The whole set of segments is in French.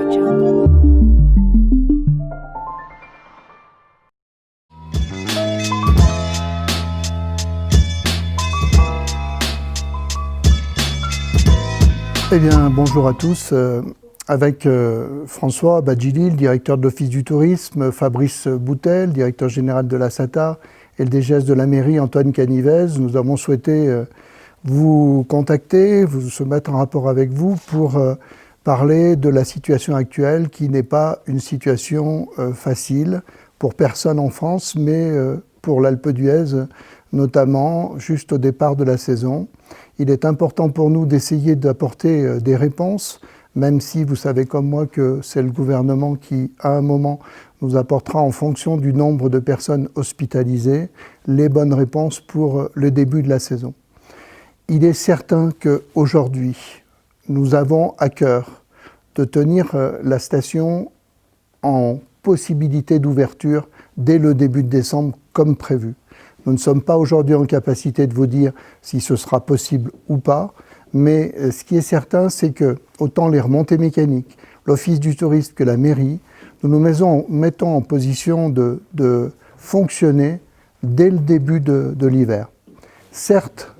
Eh bien, bonjour à tous. Avec François Badjili, le directeur de l'Office du tourisme, Fabrice Boutel, directeur général de la SATA, et le DGS de la mairie, Antoine Canivez, nous avons souhaité vous contacter, se mettre en rapport avec vous pour parler de la situation actuelle qui n'est pas une situation facile pour personne en France, mais pour l'Alpe d'Huez, notamment juste au départ de la saison. Il est important pour nous d'essayer d'apporter des réponses, même si vous savez comme moi que c'est le gouvernement qui, à un moment, nous apportera en fonction du nombre de personnes hospitalisées, les bonnes réponses pour le début de la saison. Il est certain qu'aujourd'hui, nous avons à cœur de tenir la station en possibilité d'ouverture dès le début de décembre comme prévu. Nous ne sommes pas aujourd'hui en capacité de vous dire si ce sera possible ou pas, mais ce qui est certain, c'est que autant les remontées mécaniques, l'Office du tourisme que la mairie, nous nous mettons en position de fonctionner dès le début de l'hiver. Certes,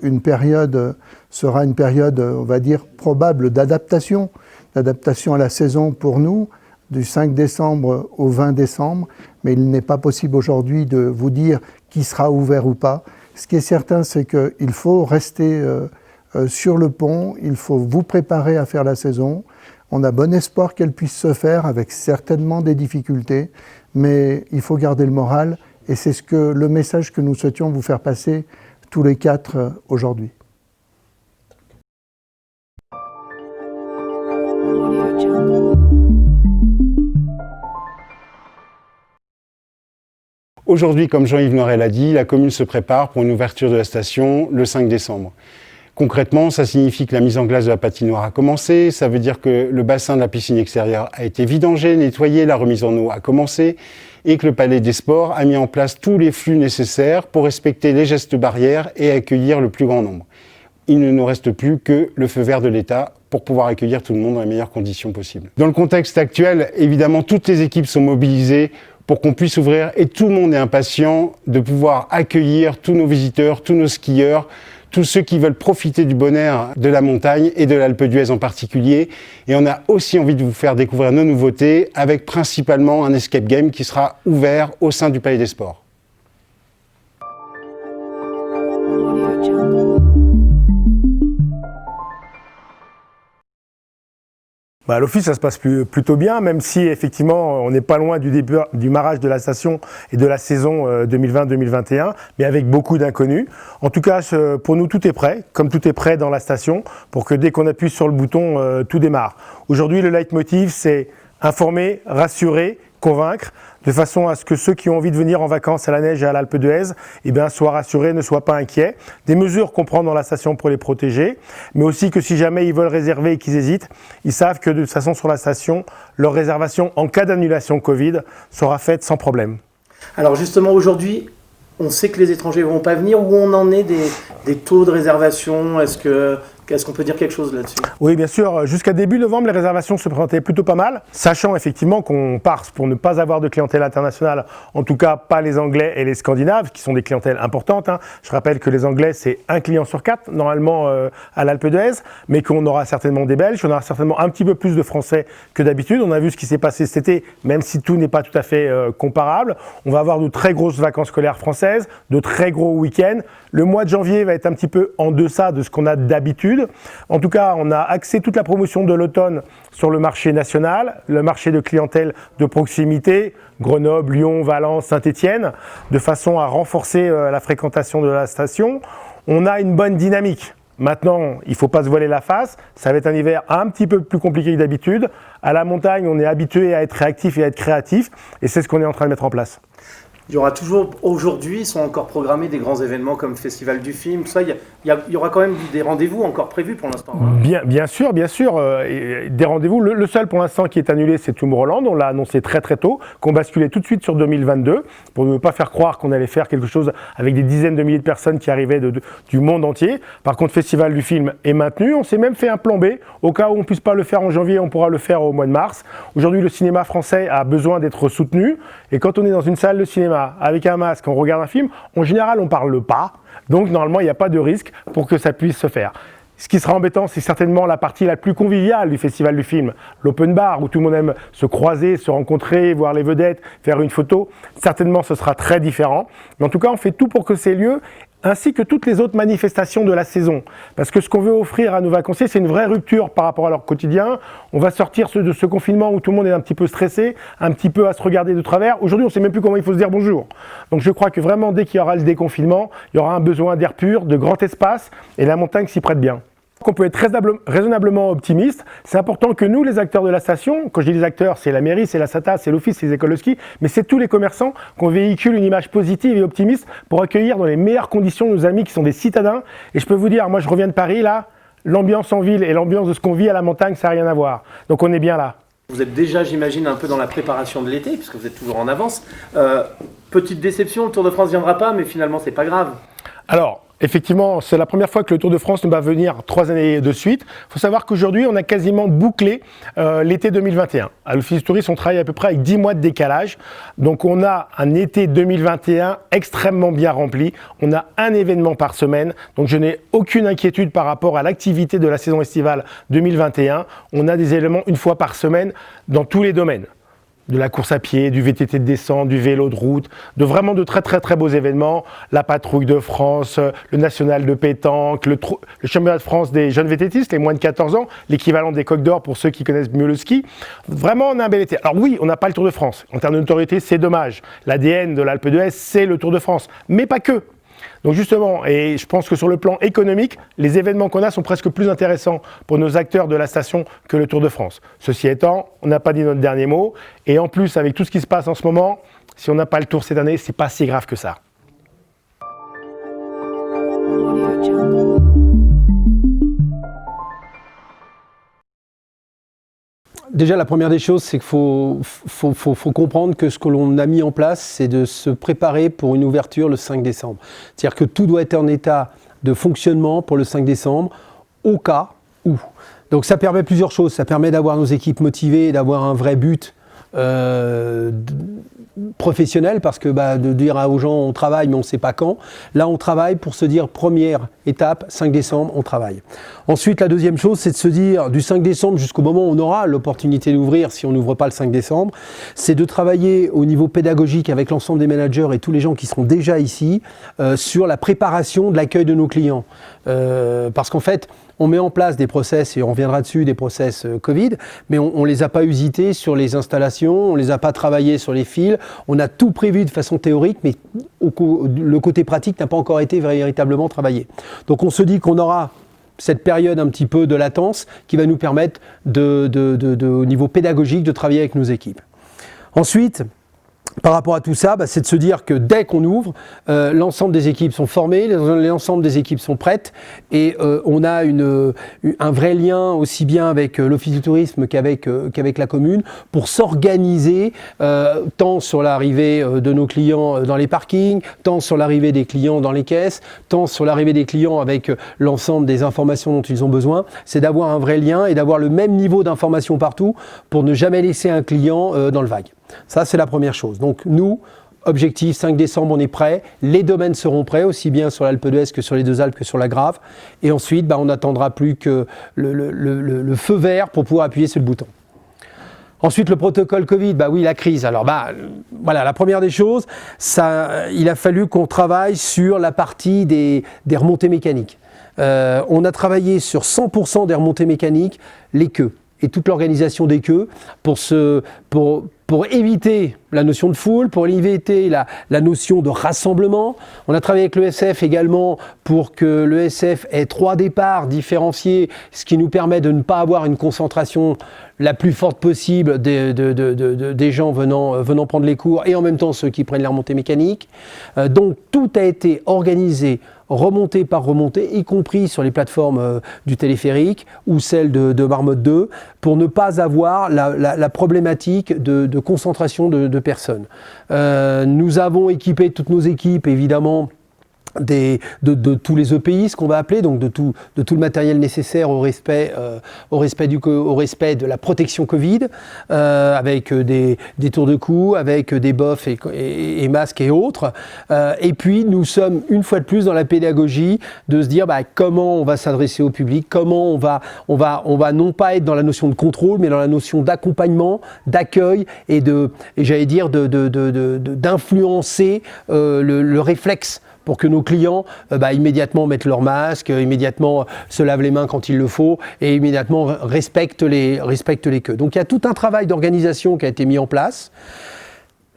une période sera une période, on va dire, probable d'adaptation à la saison pour nous, du 5 décembre au 20 décembre, mais il n'est pas possible aujourd'hui de vous dire qui sera ouvert ou pas. Ce qui est certain, c'est qu'il faut rester sur le pont, il faut vous préparer à faire la saison. On a bon espoir qu'elle puisse se faire avec certainement des difficultés, mais il faut garder le moral et c'est le message que nous souhaitions vous faire passer tous les quatre aujourd'hui. Aujourd'hui, comme Jean-Yves Norel l'a dit, la commune se prépare pour une ouverture de la station le 5 décembre. Concrètement, ça signifie que la mise en glace de la patinoire a commencé, ça veut dire que le bassin de la piscine extérieure a été vidangé, nettoyé, la remise en eau a commencé et que le Palais des Sports a mis en place tous les flux nécessaires pour respecter les gestes barrières et accueillir le plus grand nombre. Il ne nous reste plus que le feu vert de l'État pour pouvoir accueillir tout le monde dans les meilleures conditions possibles. Dans le contexte actuel, évidemment, toutes les équipes sont mobilisées pour qu'on puisse ouvrir et tout le monde est impatient de pouvoir accueillir tous nos visiteurs, tous nos skieurs, tous ceux qui veulent profiter du bon air de la montagne et de l'Alpe d'Huez en particulier. Et on a aussi envie de vous faire découvrir nos nouveautés avec principalement un escape game qui sera ouvert au sein du Palais des Sports. L'office, ça se passe plutôt bien, même si effectivement on n'est pas loin du démarrage de la station et de la saison 2020-2021, mais avec beaucoup d'inconnus. En tout cas, pour nous, tout est prêt, comme tout est prêt dans la station, pour que dès qu'on appuie sur le bouton, tout démarre. Aujourd'hui, le leitmotiv, c'est informer, rassurer, convaincre, de façon à ce que ceux qui ont envie de venir en vacances à la neige et à l'Alpe d'Huez soient rassurés, ne soient pas inquiets. Des mesures qu'on prend dans la station pour les protéger, mais aussi que si jamais ils veulent réserver et qu'ils hésitent, ils savent que de toute façon sur la station, leur réservation en cas d'annulation Covid sera faite sans problème. Alors justement aujourd'hui, on sait que les étrangers ne vont pas venir. Où on en est des taux de réservation? Est-ce qu'on peut dire quelque chose là-dessus? Oui, bien sûr. Jusqu'à début novembre, les réservations se présentaient plutôt pas mal, sachant effectivement qu'on part pour ne pas avoir de clientèle internationale, en tout cas pas les Anglais et les Scandinaves, qui sont des clientèles importantes. Je rappelle que les Anglais, c'est un client sur 4, normalement, à l'Alpe d'Huez, mais qu'on aura certainement des Belges, on aura certainement un petit peu plus de Français que d'habitude. On a vu ce qui s'est passé cet été, même si tout n'est pas tout à fait comparable. On va avoir de très grosses vacances scolaires françaises, de très gros week-ends. Le mois de janvier va être un petit peu en deçà de ce qu'on a d'habitude. En tout cas, on a axé toute la promotion de l'automne sur le marché national, le marché de clientèle de proximité, Grenoble, Lyon, Valence, Saint-Étienne, de façon à renforcer la fréquentation de la station. On a une bonne dynamique. Maintenant, il ne faut pas se voiler la face, ça va être un hiver un petit peu plus compliqué que d'habitude. À la montagne, on est habitué à être réactif et à être créatif, et c'est ce qu'on est en train de mettre en place. Il y aura toujours, aujourd'hui, sont encore programmés des grands événements comme le Festival du film, tout ça. Il y aura quand même des rendez-vous encore prévus pour l'instant. Bien sûr. Des rendez-vous. Le seul pour l'instant qui est annulé, c'est Tomorrowland. On l'a annoncé très tôt, qu'on basculait tout de suite sur 2022 pour ne pas faire croire qu'on allait faire quelque chose avec des dizaines de milliers de personnes qui arrivaient du monde entier. Par contre, le Festival du film est maintenu. On s'est même fait un plan B. Au cas où on ne puisse pas le faire en janvier, on pourra le faire au mois de mars. Aujourd'hui, le cinéma français a besoin d'être soutenu. Et quand on est dans une salle de cinéma, avec un masque, on regarde un film, en général, on ne parle pas. Donc, normalement, il n'y a pas de risque pour que ça puisse se faire. Ce qui sera embêtant, c'est certainement la partie la plus conviviale du Festival du film, l'open bar, où tout le monde aime se croiser, se rencontrer, voir les vedettes, faire une photo. Certainement, ce sera très différent. Mais en tout cas, on fait tout pour que ces lieux, ainsi que toutes les autres manifestations de la saison. Parce que ce qu'on veut offrir à nos vacanciers, c'est une vraie rupture par rapport à leur quotidien. On va sortir de ce confinement où tout le monde est un petit peu stressé, un petit peu à se regarder de travers. Aujourd'hui, on ne sait même plus comment il faut se dire bonjour. Donc je crois que vraiment, dès qu'il y aura le déconfinement, il y aura un besoin d'air pur, de grand espace, et la montagne s'y prête bien. On peut être raisonnablement optimiste. C'est important que nous, les acteurs de la station, quand je dis les acteurs, c'est la mairie, c'est la SATA, c'est l'office, c'est les écoles de ski, mais c'est tous les commerçants qu'on véhicule une image positive et optimiste pour accueillir dans les meilleures conditions nos amis qui sont des citadins. Et je peux vous dire, moi je reviens de Paris, là, l'ambiance en ville et l'ambiance de ce qu'on vit à la montagne, ça n'a rien à voir. Donc on est bien là. Vous êtes déjà, j'imagine, un peu dans la préparation de l'été, puisque vous êtes toujours en avance. Petite déception, le Tour de France ne viendra pas, mais finalement, c'est pas grave. Alors, effectivement, c'est la première fois que le Tour de France ne va venir 3 années de suite. Il faut savoir qu'aujourd'hui, on a quasiment bouclé l'été 2021. À l'Office du tourisme, on travaille à peu près avec 10 mois de décalage. Donc, on a un été 2021 extrêmement bien rempli. On a un événement par semaine. Donc, je n'ai aucune inquiétude par rapport à l'activité de la saison estivale 2021. On a des éléments une fois par semaine dans tous les domaines. De la course à pied, du VTT de descente, du vélo de route, de vraiment de très beaux événements, la patrouille de France, le national de pétanque, le championnat de France des jeunes VTTistes, les moins de 14 ans, l'équivalent des Coques d'Or pour ceux qui connaissent mieux le ski. Vraiment, on a un bel été. Alors oui, on n'a pas le Tour de France. En termes de notoriété, c'est dommage. L'ADN de l'Alpe d'Huez, c'est le Tour de France. Mais pas que. Donc justement, et je pense que sur le plan économique, les événements qu'on a sont presque plus intéressants pour nos acteurs de la station que le Tour de France. Ceci étant, on n'a pas dit notre dernier mot, et en plus, avec tout ce qui se passe en ce moment, si on n'a pas le Tour cette année, c'est pas si grave que ça. Déjà, la première des choses, c'est qu'il faut comprendre que ce que l'on a mis en place, c'est de se préparer pour une ouverture le 5 décembre. C'est-à-dire que tout doit être en état de fonctionnement pour le 5 décembre, au cas où. Donc ça permet plusieurs choses. Ça permet d'avoir nos équipes motivées, d'avoir un vrai but professionnel, parce que de dire aux gens on travaille mais on ne sait pas quand. Là on travaille pour se dire première étape, 5 décembre, on travaille. Ensuite la deuxième chose, c'est de se dire du 5 décembre jusqu'au moment où on aura l'opportunité d'ouvrir, si on n'ouvre pas le 5 décembre, c'est de travailler au niveau pédagogique avec l'ensemble des managers et tous les gens qui seront déjà ici sur la préparation de l'accueil de nos clients. Parce qu'en fait, on met en place des process, et on reviendra dessus, des process Covid, mais on ne les a pas usités sur les installations, on ne les a pas travaillés sur les fils, on a tout prévu de façon théorique, mais le côté pratique n'a pas encore été véritablement travaillé. Donc on se dit qu'on aura cette période un petit peu de latence qui va nous permettre au niveau pédagogique de travailler avec nos équipes. Ensuite, par rapport à tout ça, c'est de se dire que dès qu'on ouvre, l'ensemble des équipes sont formées, l'ensemble des équipes sont prêtes, et on a un vrai lien aussi bien avec l'Office du tourisme qu'avec la commune pour s'organiser tant sur l'arrivée de nos clients dans les parkings, tant sur l'arrivée des clients dans les caisses, tant sur l'arrivée des clients avec l'ensemble des informations dont ils ont besoin. C'est d'avoir un vrai lien et d'avoir le même niveau d'information partout pour ne jamais laisser un client dans le vague. Ça, c'est la première chose. Donc nous, objectif, 5 décembre, on est prêt. Les domaines seront prêts, aussi bien sur l'Alpe d'Huez que sur les Deux Alpes que sur la Grave. Et ensuite, on n'attendra plus que le feu vert pour pouvoir appuyer sur le bouton. Ensuite, le protocole Covid, oui, la crise. Alors, voilà, la première des choses, il a fallu qu'on travaille sur la partie des remontées mécaniques. On a travaillé sur 100% des remontées mécaniques, les queues. Et toute l'organisation des queues pour éviter la notion de foule, pour l'éviter la notion de rassemblement. On a travaillé avec l'ESF également pour que l'ESF ait 3 départs différenciés, ce qui nous permet de ne pas avoir une concentration la plus forte possible des gens venant prendre les cours et en même temps ceux qui prennent les remontées mécaniques. Donc tout a été organisé remontée par remontée, y compris sur les plateformes du téléphérique ou celle de Marmotte 2, pour ne pas avoir la problématique de concentration de personnes. Nous avons équipé toutes nos équipes, évidemment, de tous les EPI, ce qu'on va appeler, donc de tout le matériel nécessaire au respect de la protection Covid, avec des tours de cou, avec des bofs et masques et autres. Et puis nous sommes une fois de plus dans la pédagogie de se dire comment on va s'adresser au public, comment on va non pas être dans la notion de contrôle, mais dans la notion d'accompagnement, d'accueil et j'allais dire d'influencer le réflexe, pour que nos clients immédiatement mettent leur masque, immédiatement se lavent les mains quand il le faut et immédiatement respectent les queues. Donc il y a tout un travail d'organisation qui a été mis en place.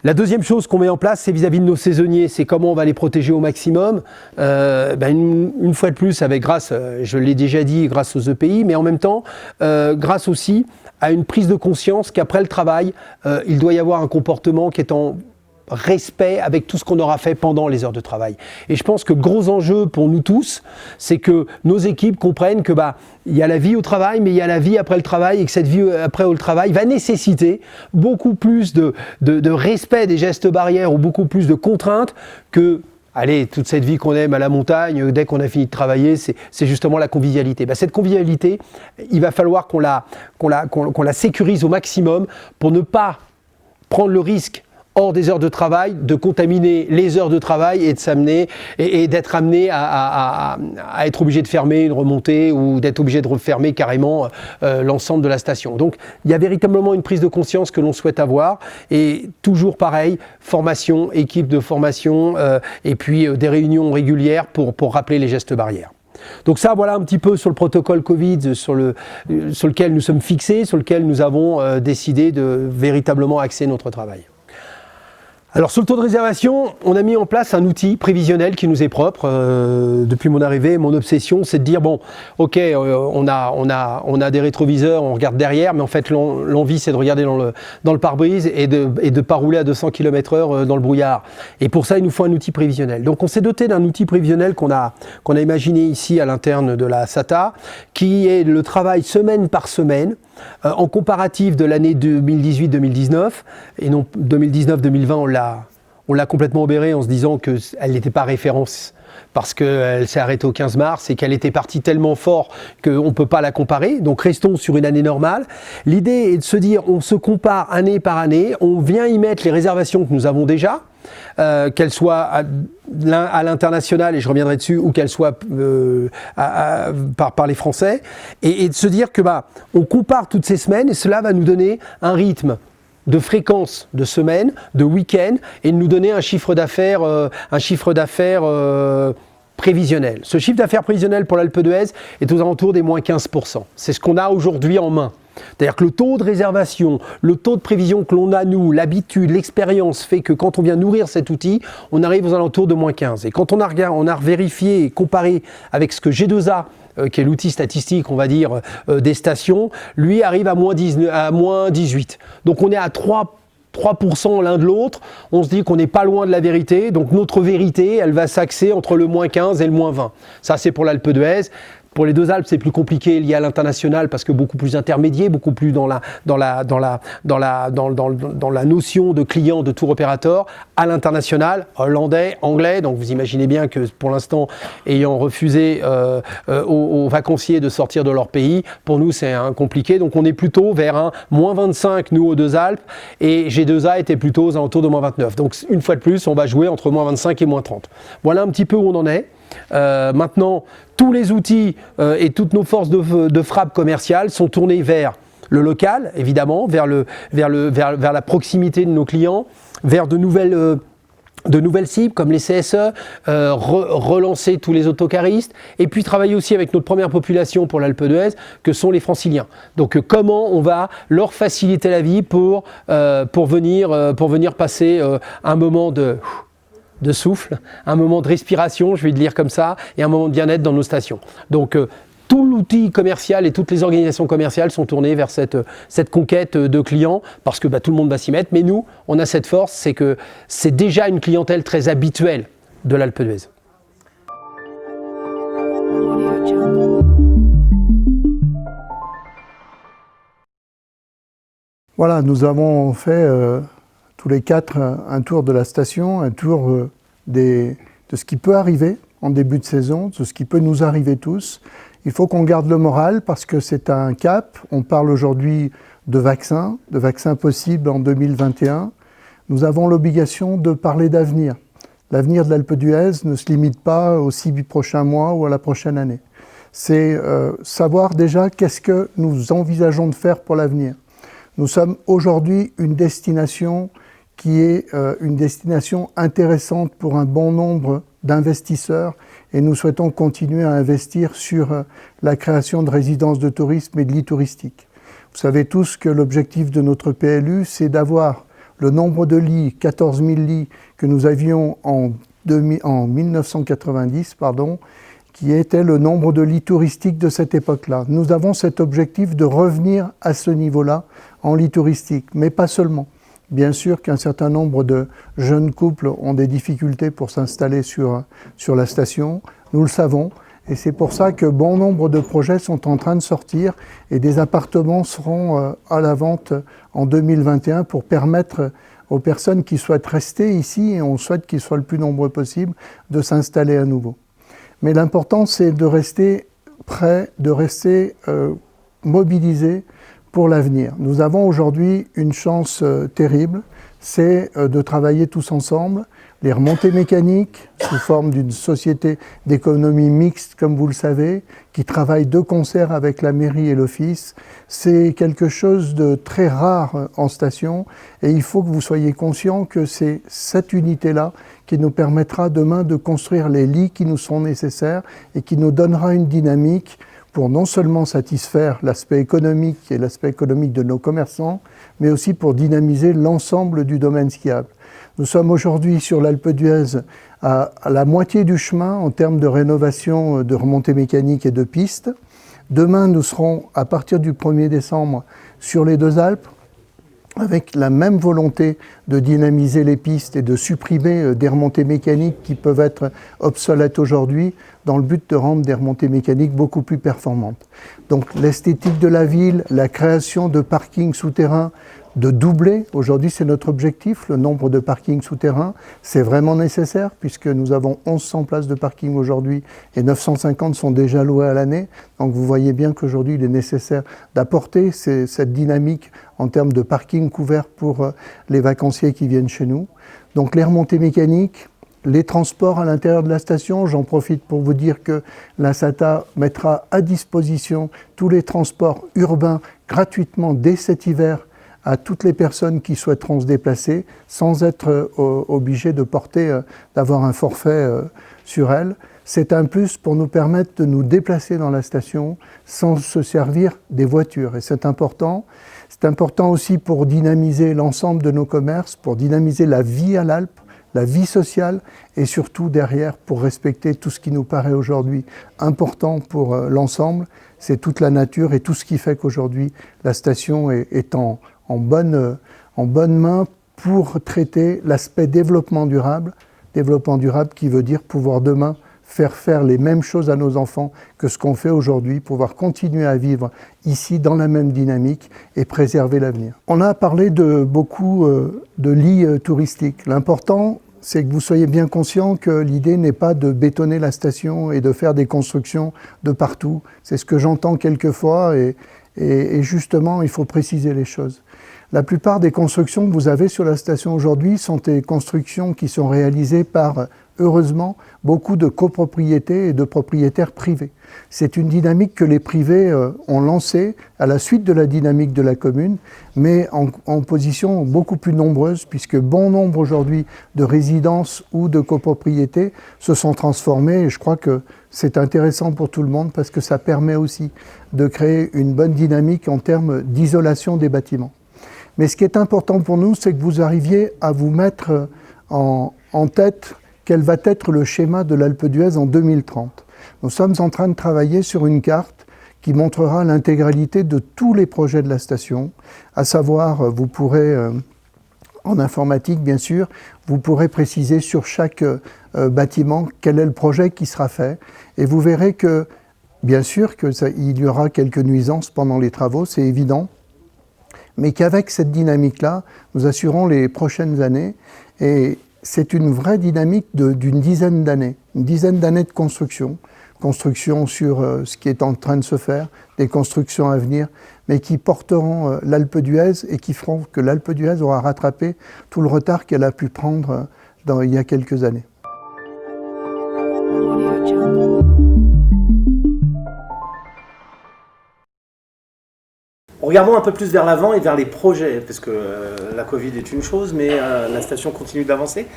La deuxième chose qu'on met en place, c'est vis-à-vis de nos saisonniers, c'est comment on va les protéger au maximum. Une fois de plus, grâce, je l'ai déjà dit, grâce aux EPI, mais en même temps, grâce aussi à une prise de conscience qu'après le travail, il doit y avoir un comportement qui est en respect avec tout ce qu'on aura fait pendant les heures de travail. Et je pense que le gros enjeu pour nous tous, c'est que nos équipes comprennent que il y a la vie au travail, mais il y a la vie après le travail, et que cette vie après le travail va nécessiter beaucoup plus de respect des gestes barrières ou beaucoup plus de contraintes que toute cette vie qu'on aime à la montagne, dès qu'on a fini de travailler, c'est justement la convivialité. Cette convivialité, il va falloir qu'on la sécurise au maximum pour ne pas prendre le risque hors des heures de travail, de contaminer les heures de travail et de s'amener et d'être amené à être obligé de fermer une remontée ou d'être obligé de refermer carrément l'ensemble de la station. Donc il y a véritablement une prise de conscience que l'on souhaite avoir et toujours pareil, formation, équipe de formation et puis des réunions régulières pour rappeler les gestes barrières. Donc ça, voilà un petit peu sur le protocole Covid sur lequel nous sommes fixés, sur lequel nous avons décidé de véritablement axer notre travail. Alors sur le taux de réservation, on a mis en place un outil prévisionnel qui nous est propre. Depuis mon arrivée, mon obsession, c'est de dire on a des rétroviseurs, on regarde derrière, mais en fait l'envie c'est de regarder dans le pare-brise et de pas rouler à 200 km/h dans le brouillard. Et pour ça, il nous faut un outil prévisionnel. Donc on s'est doté d'un outil prévisionnel qu'on a imaginé ici à l'interne de la SATA, qui est le travail semaine par semaine. En comparatif de l'année 2018-2019, et non 2019-2020, on l'a complètement obérée en se disant qu'elle n'était pas référence parce qu'elle s'est arrêtée au 15 mars et qu'elle était partie tellement fort qu'on ne peut pas la comparer. Donc restons sur une année normale. L'idée est de se dire, on se compare année par année, on vient y mettre les réservations que nous avons déjà, qu'elles soient à l'international, et je reviendrai dessus, ou qu'elles soient par les Français, et de se dire que on compare toutes ces semaines, et cela va nous donner un rythme de fréquence de semaines, de week-end, et de nous donner un chiffre d'affaires prévisionnel. Ce chiffre d'affaires prévisionnel pour l'Alpe d'Huez est aux alentours des moins 15%. C'est ce qu'on a aujourd'hui en main. C'est-à-dire que le taux de réservation, le taux de prévision que l'on a nous, l'habitude, l'expérience fait que quand on vient nourrir cet outil, on arrive aux alentours de moins 15. Et quand on a vérifié et comparé avec ce que G2A, qui est l'outil statistique, on va dire, des stations, lui arrive à moins 18. Donc on est à 3% l'un de l'autre, on se dit qu'on n'est pas loin de la vérité, donc notre vérité, elle va s'axer entre le moins 15 et le moins 20. Ça, c'est pour l'Alpe d'Huez. Pour les deux Alpes, c'est plus compliqué lié à l'international parce que beaucoup plus intermédiaire, beaucoup plus dans la notion de client de tour opérateur. À l'international, hollandais, anglais, donc vous imaginez bien que pour l'instant, ayant refusé aux vacanciers de sortir de leur pays, pour nous c'est compliqué. Donc on est plutôt vers un moins 25 nous aux deux Alpes et G2A était plutôt aux alentours de moins 29. Donc une fois de plus, on va jouer entre moins 25 et moins 30. Voilà un petit peu où on en est. Maintenant, tous les outils et toutes nos forces de frappe commerciale sont tournés vers le local, évidemment, vers la proximité de nos clients, vers de nouvelles de nouvelles cibles comme les CSE, relancer tous les autocaristes, et puis travailler aussi avec notre première population pour l'Alpe d'Huez, que sont les franciliens. Donc comment on va leur faciliter la vie pour venir passer un moment de souffle, un moment de respiration, je vais le dire comme ça, et un moment de bien-être dans nos stations. Donc tout l'outil commercial et toutes les organisations commerciales sont tournées vers cette conquête de clients parce que tout le monde va s'y mettre. Mais nous, on a cette force, c'est que c'est déjà une clientèle très habituelle de l'Alpe d'Huez. Voilà, nous avons fait tous les quatre un tour de la station, un tour de ce qui peut arriver en début de saison, de ce qui peut nous arriver tous. Il faut qu'on garde le moral parce que c'est un cap. On parle aujourd'hui de vaccins possibles en 2021. Nous avons l'obligation de parler d'avenir. L'avenir de l'Alpe d'Huez ne se limite pas aux 6 prochains mois ou à la prochaine année. C'est savoir déjà qu'est-ce que nous envisageons de faire pour l'avenir. Nous sommes aujourd'hui une destination qui est une destination intéressante pour un bon nombre d'investisseurs et nous souhaitons continuer à investir sur la création de résidences de tourisme et de lits touristiques. Vous savez tous que l'objectif de notre PLU, c'est d'avoir le nombre de lits, 14 000 lits que nous avions en 1990, qui était le nombre de lits touristiques de cette époque-là. Nous avons cet objectif de revenir à ce niveau-là en lits touristiques, mais pas seulement. Bien sûr qu'un certain nombre de jeunes couples ont des difficultés pour s'installer sur la station, nous le savons, et c'est pour ça que bon nombre de projets sont en train de sortir et des appartements seront à la vente en 2021 pour permettre aux personnes qui souhaitent rester ici, et on souhaite qu'ils soient le plus nombreux possible, de s'installer à nouveau. Mais l'important, c'est de rester prêt, de rester mobilisé pour l'avenir. Nous avons aujourd'hui une chance terrible, c'est de travailler tous ensemble. Les remontées mécaniques, sous forme d'une société d'économie mixte, comme vous le savez, qui travaille de concert avec la mairie et l'office, c'est quelque chose de très rare en station et il faut que vous soyez conscients que c'est cette unité-là qui nous permettra demain de construire les lits qui nous sont nécessaires et qui nous donnera une dynamique pour non seulement satisfaire l'aspect économique et l'aspect économique de nos commerçants, mais aussi pour dynamiser l'ensemble du domaine skiable. Nous sommes aujourd'hui sur l'Alpe d'Huez à la moitié du chemin en termes de rénovation de remontées mécaniques et de pistes. Demain, nous serons à partir du 1er décembre sur les deux Alpes, avec la même volonté de dynamiser les pistes et de supprimer des remontées mécaniques qui peuvent être obsolètes aujourd'hui, dans le but de rendre des remontées mécaniques beaucoup plus performantes. Donc l'esthétique de la ville, la création de parkings souterrains, de doubler, aujourd'hui c'est notre objectif, le nombre de parkings souterrains, c'est vraiment nécessaire puisque nous avons 1100 places de parking aujourd'hui et 950 sont déjà louées à l'année. Donc vous voyez bien qu'aujourd'hui il est nécessaire d'apporter cette dynamique en termes de parking couvert pour les vacanciers qui viennent chez nous. Donc les remontées mécaniques, les transports à l'intérieur de la station, j'en profite pour vous dire que la SATA mettra à disposition tous les transports urbains gratuitement dès cet hiver à toutes les personnes qui souhaiteront se déplacer sans être obligés de d'avoir un forfait sur elles. C'est un plus pour nous permettre de nous déplacer dans la station sans se servir des voitures. Et c'est important. C'est important aussi pour dynamiser l'ensemble de nos commerces, pour dynamiser la vie à l'Alpe, la vie sociale et surtout derrière pour respecter tout ce qui nous paraît aujourd'hui important pour l'ensemble. C'est toute la nature et tout ce qui fait qu'aujourd'hui la station est en bonne main pour traiter l'aspect développement durable qui veut dire pouvoir demain faire les mêmes choses à nos enfants que ce qu'on fait aujourd'hui, pouvoir continuer à vivre ici dans la même dynamique et préserver l'avenir. On a parlé de beaucoup de lits touristiques. L'important, c'est que vous soyez bien conscient que l'idée n'est pas de bétonner la station et de faire des constructions de partout. C'est ce que j'entends quelquefois et justement, il faut préciser les choses. La plupart des constructions que vous avez sur la station aujourd'hui sont des constructions qui sont réalisées par heureusement beaucoup de copropriétés et de propriétaires privés. C'est une dynamique que les privés ont lancée à la suite de la dynamique de la commune, mais en position beaucoup plus nombreuse, puisque bon nombre aujourd'hui de résidences ou de copropriétés se sont transformées, et je crois que c'est intéressant pour tout le monde parce que ça permet aussi de créer une bonne dynamique en termes d'isolation des bâtiments. Mais ce qui est important pour nous, c'est que vous arriviez à vous mettre en tête quel va être le schéma de l'Alpe d'Huez en 2030. Nous sommes en train de travailler sur une carte qui montrera l'intégralité de tous les projets de la station, à savoir, vous pourrez, en informatique bien sûr, vous pourrez préciser sur chaque bâtiment quel est le projet qui sera fait, et vous verrez que, bien sûr, il y aura quelques nuisances pendant les travaux, c'est évident, mais qu'avec cette dynamique-là, nous assurons les prochaines années, et c'est une vraie dynamique d'une dizaine d'années, une dizaine d'années de construction sur ce qui est en train de se faire, des constructions à venir, mais qui porteront l'Alpe d'Huez et qui feront que l'Alpe d'Huez aura rattrapé tout le retard qu'elle a pu prendre il y a quelques années. Regardons un peu plus vers l'avant et vers les projets, parce que la Covid est une chose, mais la station continue d'avancer.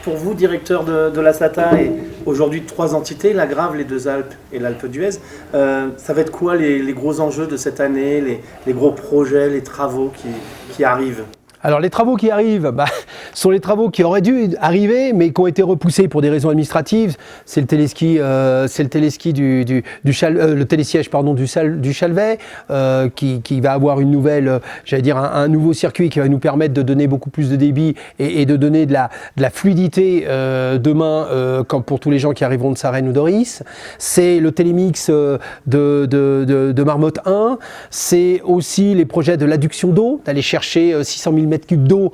Pour vous, directeur de la SATA et aujourd'hui de 3 entités, la Grave, les Deux Alpes et l'Alpe d'Huez, ça va être quoi les gros enjeux de cette année, les gros projets, les travaux qui arrivent ? Alors les travaux qui arrivent sont les travaux qui auraient dû arriver mais qui ont été repoussés pour des raisons administratives. C'est le téléski, le télésiège du Chalvet qui va avoir une nouvelle, un nouveau circuit qui va nous permettre de donner beaucoup plus de débit et de donner de la fluidité demain comme pour tous les gens qui arriveront de Sarenne ou d'Oris. C'est le télémix de Marmotte 1. C'est aussi les projets de l'adduction d'eau, d'aller chercher 600 000 mètres cubes d'eau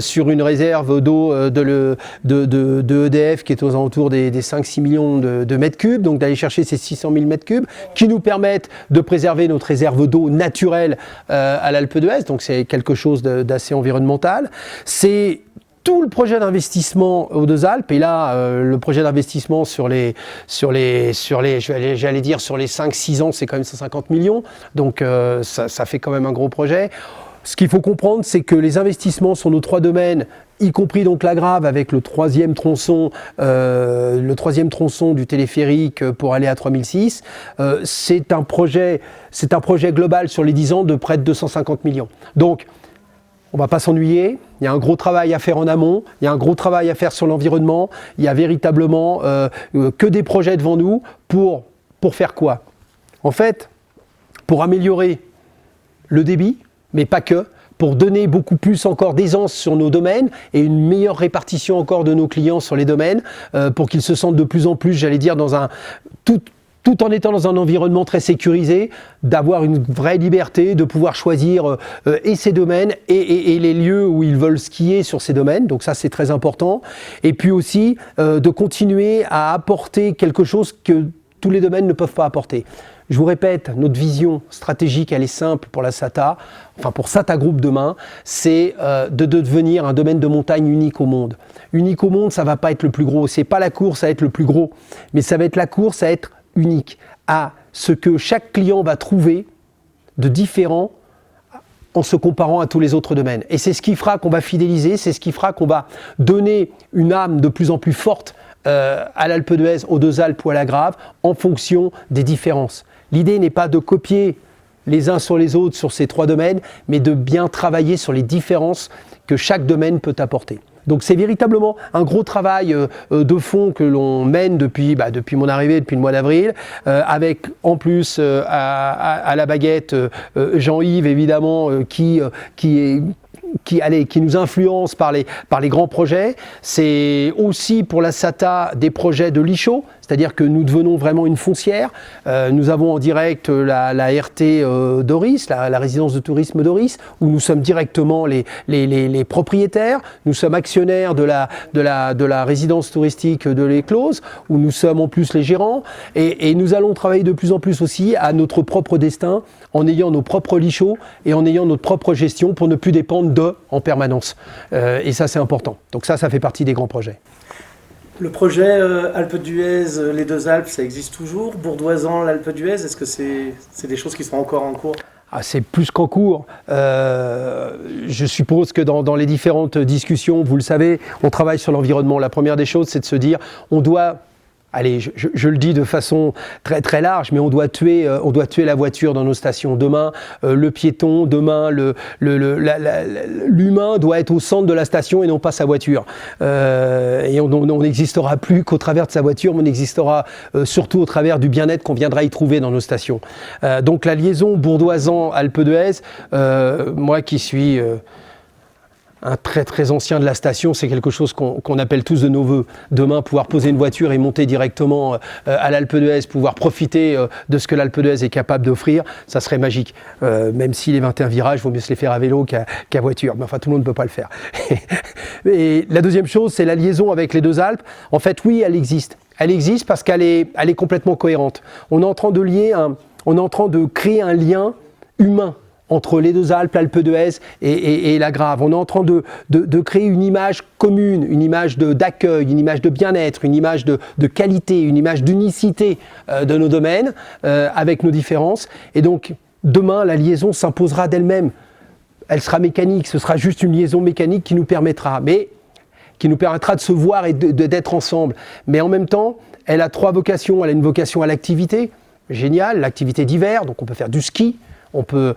sur une réserve d'eau de EDF qui est aux alentours des 5-6 millions de mètres cubes, donc d'aller chercher ces 600 000 mètres cubes qui nous permettent de préserver notre réserve d'eau naturelle à l'Alpe d'Huez, donc c'est quelque chose d'assez environnemental. C'est tout le projet d'investissement aux Deux Alpes, et là, le projet d'investissement sur les 5-6 ans, c'est quand même 150 millions, donc ça fait quand même un gros projet. Ce qu'il faut comprendre, c'est que les investissements sur nos 3 domaines, y compris donc la Grave avec le troisième tronçon du téléphérique pour aller à 3006, c'est un projet global sur les 10 ans de près de 250 millions. Donc, on ne va pas s'ennuyer, il y a un gros travail à faire en amont, il y a un gros travail à faire sur l'environnement, il y a véritablement que des projets devant nous pour faire quoi ? En fait, pour améliorer le débit, mais pas que, pour donner beaucoup plus encore d'aisance sur nos domaines et une meilleure répartition encore de nos clients sur les domaines, pour qu'ils se sentent de plus en plus, tout en étant dans un environnement très sécurisé, d'avoir une vraie liberté, de pouvoir choisir et ces domaines et les lieux où ils veulent skier sur ces domaines. Donc ça, c'est très important. Et puis aussi, de continuer à apporter quelque chose que tous les domaines ne peuvent pas apporter. Je vous répète, notre vision stratégique, elle est simple pour la SATA, enfin pour SATA Group demain, c'est de devenir un domaine de montagne unique au monde. Unique au monde, ça ne va pas être le plus gros, c'est pas la course à être le plus gros, mais ça va être la course à être unique, à ce que chaque client va trouver de différent en se comparant à tous les autres domaines. Et c'est ce qui fera qu'on va fidéliser, c'est ce qui fera qu'on va donner une âme de plus en plus forte à l'Alpe d'Huez, aux Deux Alpes ou à la Grave, en fonction des différences. L'idée n'est pas de copier les uns sur les autres sur ces 3 domaines, mais de bien travailler sur les différences que chaque domaine peut apporter. Donc c'est véritablement un gros travail de fond que l'on mène depuis mon arrivée, depuis le mois d'avril, avec en plus à la baguette Jean-Yves évidemment qui nous influence par les grands projets. C'est aussi pour la SATA des projets de l'ICHO, c'est-à-dire que nous devenons vraiment une foncière. Nous avons en direct la RT d'Oris, la résidence de tourisme d'Oris, où nous sommes directement les propriétaires. Nous sommes actionnaires de la résidence touristique de l'Éclose, où nous sommes en plus les gérants. Et nous allons travailler de plus en plus aussi à notre propre destin, en ayant nos propres lichos et en ayant notre propre gestion pour ne plus dépendre d'eux en permanence. Et ça, c'est important. Donc ça fait partie des grands projets. Le projet Alpes d'Huez, les deux Alpes, ça existe toujours. Bourdoisan, l'Alpe d'Huez, est-ce que c'est des choses qui sont encore en cours? C'est plus qu'en cours. Je suppose que dans les différentes discussions, vous le savez, on travaille sur l'environnement. La première des choses, c'est de se dire, on doit... Allez, je le dis de façon très très large, mais on doit tuer la voiture dans nos stations. Demain, le piéton, demain, l'humain doit être au centre de la station et non pas sa voiture. Et on n'existera plus qu'au travers de sa voiture, mais on existera surtout au travers du bien-être qu'on viendra y trouver dans nos stations. Donc la liaison Bourdoisan-Alpe d'Huez, moi qui suis... un très très ancien de la station, c'est quelque chose qu'on appelle tous de nos voeux. Demain, pouvoir poser une voiture et monter directement à l'Alpe d'Huez, pouvoir profiter de ce que l'Alpe d'Huez est capable d'offrir, ça serait magique. Même si les 21 virages, il vaut mieux se les faire à vélo qu'à voiture. Mais enfin, tout le monde ne peut pas le faire. Et la deuxième chose, c'est la liaison avec les deux Alpes. En fait, oui, elle existe. Elle existe parce qu'elle est complètement cohérente. On est en train de créer un lien humain entre les deux Alpes, l'Alpe d'Huez et la Grave. On est en train de créer une image commune, une image d'accueil, une image de bien-être, une image de qualité, une image d'unicité de nos domaines, avec nos différences. Et donc, demain, la liaison s'imposera d'elle-même. Elle sera mécanique, ce sera juste une liaison mécanique qui nous permettra de se voir et d'être ensemble. Mais en même temps, elle a trois vocations. Elle a une vocation à l'activité, génial, l'activité d'hiver, donc on peut faire du ski, on peut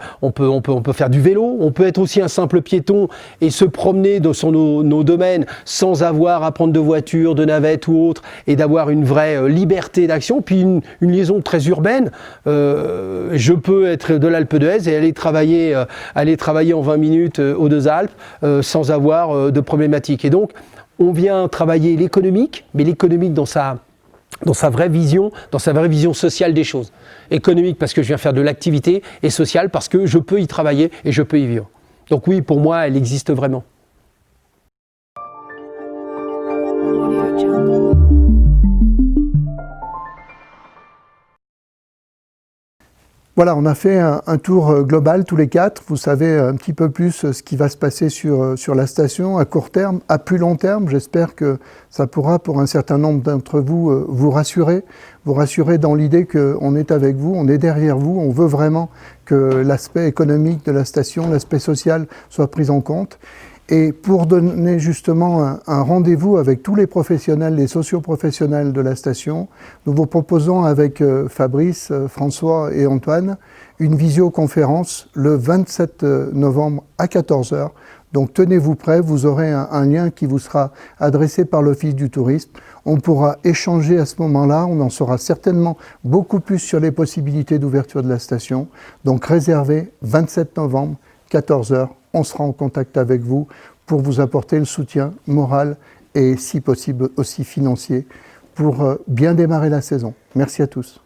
faire du vélo, on peut être aussi un simple piéton et se promener sur nos domaines sans avoir à prendre de voiture, de navette ou autre, et d'avoir une vraie liberté d'action. Puis une liaison très urbaine, je peux être de l'Alpe d'Huez et aller travailler en 20 minutes aux deux Alpes sans avoir de problématique. Et donc, on vient travailler l'économique, mais l'économique dans sa vraie vision sociale des choses. Économique parce que je viens faire de l'activité et sociale parce que je peux y travailler et je peux y vivre. Donc oui, pour moi, elle existe vraiment. Voilà, on a fait un tour global tous les quatre. Vous savez un petit peu plus ce qui va se passer sur la station à court terme, à plus long terme. J'espère que ça pourra, pour un certain nombre d'entre vous, vous rassurer dans l'idée qu'on est avec vous, on est derrière vous, on veut vraiment que l'aspect économique de la station, l'aspect social soit pris en compte. Et pour donner justement un rendez-vous avec tous les professionnels, les socioprofessionnels de la station, nous vous proposons avec Fabrice, François et Antoine une visioconférence le 27 novembre à 14 h. Donc tenez-vous prêts, vous aurez un lien qui vous sera adressé par l'Office du tourisme. On pourra échanger à ce moment-là, on en saura certainement beaucoup plus sur les possibilités d'ouverture de la station. Donc réservez 27 novembre, 14 h. On sera en contact avec vous pour vous apporter le soutien moral et si possible aussi financier pour bien démarrer la saison. Merci à tous.